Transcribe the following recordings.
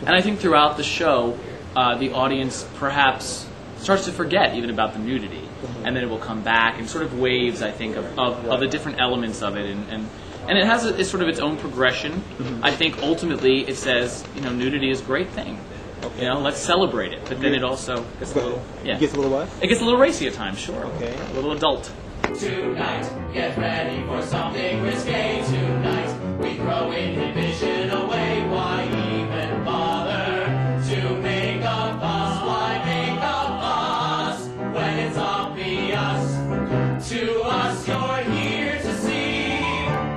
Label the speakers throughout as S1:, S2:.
S1: And I think throughout the show, the audience perhaps starts to forget even about the nudity, and then it will come back in sort of waves, I think, of the different elements of it, and it has it's sort of its own progression. I think ultimately it says, nudity is a great thing. Okay. Let's celebrate it. But then it also gets a little,
S2: It gets a little what?
S1: It gets a little racy at times, sure.
S2: Okay.
S1: A little adult.
S3: Tonight, get ready for something risque. Tonight, we throw inhibition away. Why even bother to make a fuss? Why make a fuss when it's obvious? To us, you're here to see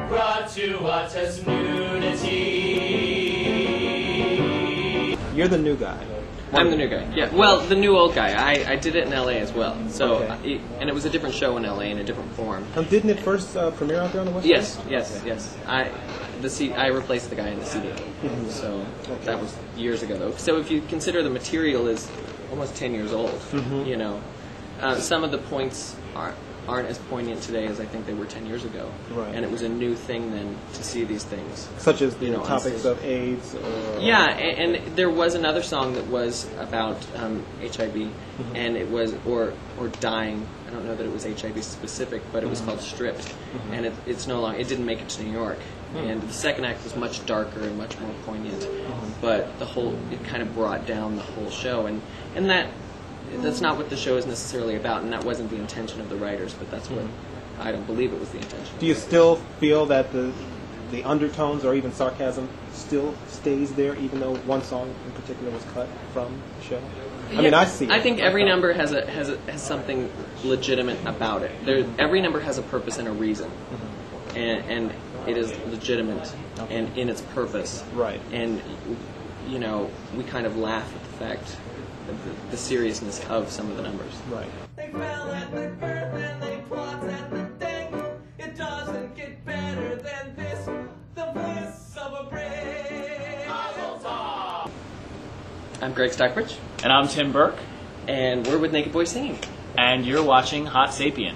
S3: gratuitous nudity.
S2: You're the new guy.
S4: I'm the new guy. Yeah, well, the new old guy. I did it in LA as well. So, and it was a different show in LA in a different form.
S2: Didn't it first premiere out there on the West
S4: Yes,
S2: Coast?
S4: yes, yes. I replaced the guy in the CD. So that was years ago, though. So if you consider the material is almost 10 years old, some of the points aren't as poignant today as I think they were 10 years ago.
S2: Right.
S4: And it was a new thing then to see these things.
S2: Such as the topics of AIDS or...
S4: Yeah, and there was another song that was about HIV, and it was, or dying. I don't know that it was HIV specific, but it was called Stripped, and it's no longer, it didn't make it to New York. And the second act was much darker and much more poignant, but it kind of brought down the whole show, and that's not what the show is necessarily about, and that wasn't the intention of the writers, but that's what I don't believe it was the intention.
S2: Do you still feel that the undertones or even sarcasm still stays there, even though one song in particular was cut from the show? I mean, I see it.
S4: I think every number has something legitimate about it. Every number has a purpose and a reason, and it is legitimate and in its purpose.
S2: Right.
S4: And we kind of laugh at the fact. The seriousness of some of the numbers.
S2: Right.
S3: They fell at the birth and they plot at the thing. It doesn't get better than this. The bliss of a break.
S4: I'm Greg Stockbridge.
S1: And I'm Tim Burke.
S4: And we're with Naked Boy Singing.
S1: And you're watching Hotsapien.